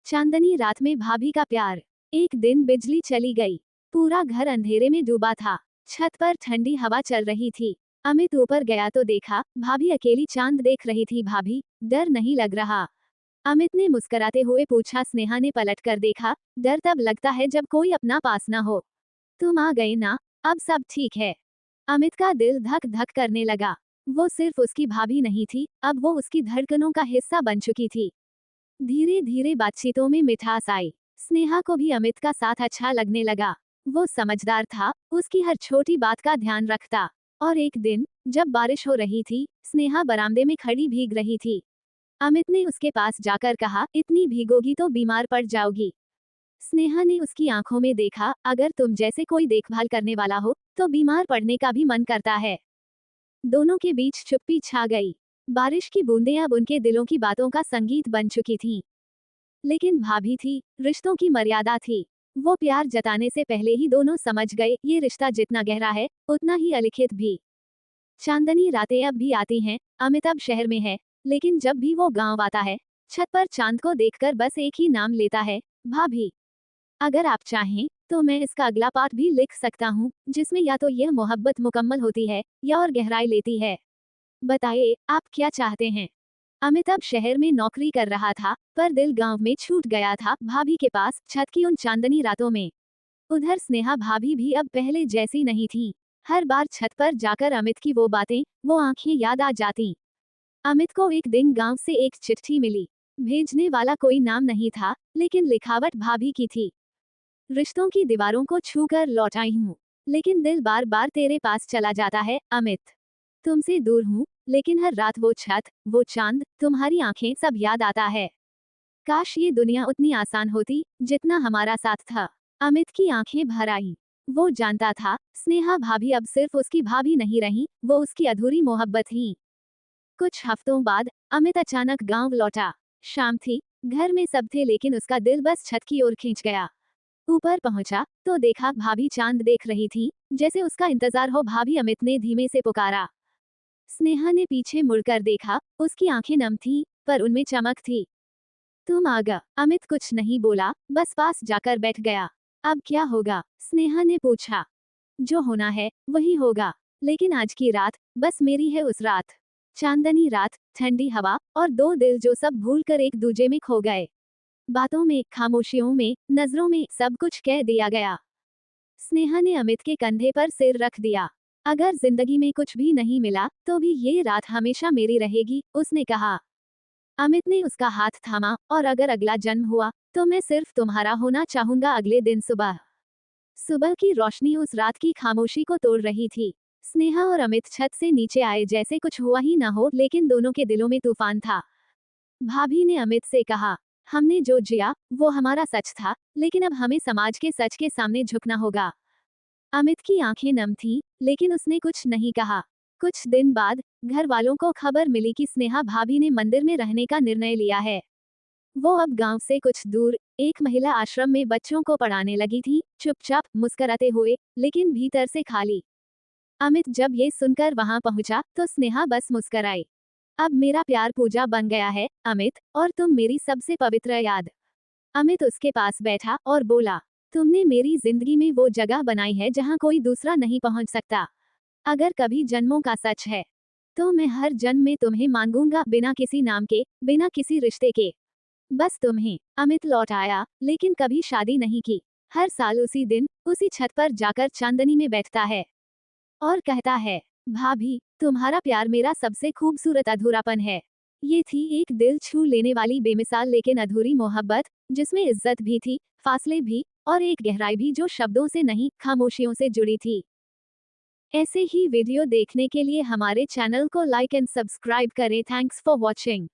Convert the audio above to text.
चांदनी रात में भाभी का प्यार। एक दिन बिजली चली गई। पूरा घर अंधेरे में डूबा था। छत पर ठंडी हवा चल रही थी। अमित ऊपर गया तो देखा भाभी अकेली चांद देख रही थी। भाभी, डर नहीं लग रहा? अमित ने मुस्कुराते हुए पूछा। स्नेहा ने पलट कर देखा। डर तब लगता है जब कोई अपना पास ना हो। तुम आ गए ना, अब सब ठीक है। अमित का दिल धक धक करने लगा। वो सिर्फ उसकी भाभी नहीं थी, अब वो उसकी धड़कनों का हिस्सा बन चुकी थी। धीरे धीरे बातचीतों में मिठास आई। स्नेहा को भी अमित का साथ अच्छा लगने लगा। वो समझदार था, उसकी हर छोटी बात का ध्यान रखता। और एक दिन, जब बारिश हो रही थी, स्नेहा बरामदे में खड़ी भीग रही थी। अमित ने उसके पास जाकर कहा, इतनी भीगोगी तो बीमार पड़ जाओगी। स्नेहा ने उसकी आंखों में देखा, अगर तुम जैसे कोई देखभाल करने वाला हो, तो बीमार पड़ने का भी मन करता है। दोनों के बीच चुप्पी छा गई। बारिश की बूंदें अब उनके दिलों की बातों का संगीत बन चुकी थीं। लेकिन भाभी थी, रिश्तों की मर्यादा थी। वो प्यार जताने से पहले ही दोनों समझ गए, ये रिश्ता जितना गहरा है, उतना ही अलिखित भी। चांदनी रातें अब भी आती हैं। अमित अब शहर में है, लेकिन जब भी वो गांव आता है, छत पर चांद को देखकर बस एक ही नाम लेता है, भाभी। अगर आप चाहें, तो मैं इसका अगला पार्ट भी लिख सकता हूँ, जिसमें या तो यह मोहब्बत मुकम्मल होती है, या और गहराई लेती है। बताइए, आप क्या चाहते हैं? अमित अब शहर में नौकरी कर रहा था, पर दिल गांव में छूट गया था, भाभी के पास, छत की उन चांदनी रातों में। उधर स्नेहा भाभी भी अब पहले जैसी नहीं थी। हर बार छत पर जाकर अमित की वो बातें, वो आंखें याद आ जाती। अमित को एक दिन गांव से एक चिट्ठी मिली। भेजने वाला कोई नाम नहीं था, लेकिन लिखावट भाभी की थी। रिश्तों की दीवारों को छूकर लौट आई हूँ, लेकिन दिल बार बार तेरे पास चला जाता है, अमित। तुमसे दूर हूँ, लेकिन हर रात वो छत, वो चांद, तुम्हारी आंखें, सब याद आता है। काश ये दुनिया उतनी आसान होती, जितना हमारा साथ था। अमित की आंखें भर आई। वो जानता था, स्नेहा भाभी अब सिर्फ उसकी भाभी नहीं रही, वो उसकी अधूरी मोहब्बत ही। कुछ हफ्तों बाद, अमित अचानक गांव लौटा। शाम थी, घर में सब थे, लेकिन उसका दिल बस छत की ओर खींच गया। ऊपर पहुंचा, तो देखा भाभी चांद देख रही थी, जैसे उसका इंतजार हो। भाभी, अमित ने धीमे से पुकारा। स्नेहा ने पीछे मुड़कर देखा, उसकी आंखें नम थीं, पर उनमें चमक थी। तुम आ गए। अमित कुछ नहीं बोला, बस पास जाकर बैठ गया। अब क्या होगा? स्नेहा ने पूछा। जो होना है, वही होगा। लेकिन आज की रात, बस मेरी है उस रात। चांदनी रात, ठंडी हवा, और दो दिल जो सब भूलकर एक दूजे में खो गए। बातों में, खामोशियों में, नजरों में, सब कुछ कह दिया गया। स्नेहा ने अमित के कंधे पर सिर रख दिया। अगर जिंदगी में कुछ भी नहीं मिला, तो भी ये रात हमेशा मेरी रहेगी, उसने कहा। अमित ने उसका हाथ थामा, और अगर अगला जन्म हुआ, तो मैं सिर्फ तुम्हारा होना चाहूंगा। अगले दिन सुबह, सुबह की रोशनी उस रात की खामोशी को तोड़ रही थी। स्नेहा और अमित छत से नीचे आए जैसे कुछ हुआ ही ना हो, लेकिन दोनों के दिलों में तूफान था। भाभी ने अमित से कहा, हमने जो जिया, वो हमारा सच था, लेकिन अब हमें समाज के सच के सामने झुकना होगा। अमित की आंखें नम थीं, लेकिन उसने कुछ नहीं कहा। कुछ दिन बाद, घर वालों को खबर मिली कि स्नेहा भाभी ने मंदिर में रहने का निर्णय लिया है। वो अब गांव से कुछ दूर, एक महिला आश्रम में बच्चों को पढ़ाने लगी थी, चुपचाप, मुस्कुराते हुए, लेकिन भीतर से खाली। अमित जब ये सुनकर वहां पहुंचा, तो स्नेहा बस मुस्कुराई। अब मेरा प्यार पूजा बन गया है, अमित, और तुम मेरी सबसे पवित्र याद। अमित उसके पास बैठा और बोला, तुमने मेरी जिंदगी में वो जगह बनाई है जहां कोई दूसरा नहीं पहुंच सकता। अगर कभी जन्मों का सच है, तो मैं हर जन्म में तुम्हें मांगूंगा, बिना किसी नाम के, बिना किसी रिश्ते के। बस तुम्हें। अमित लौट आया, लेकिन कभी शादी नहीं की। हर साल उसी दिन, उसी छत पर जाकर चांदनी में बैठता है और कहता है, भाभी, तुम्हारा प्यार मेरा सबसे खूबसूरत अधूरापन है। ये थी एक दिल छू लेने वाली, बेमिसाल लेकिन अधूरी मोहब्बत, जिसमें इज्जत भी थी, फासले भी, और एक गहराई भी जो शब्दों से नहीं, खामोशियों से जुड़ी थी। ऐसे ही वीडियो देखने के लिए हमारे चैनल को लाइक एंड सब्सक्राइब करें। Thanks for watching.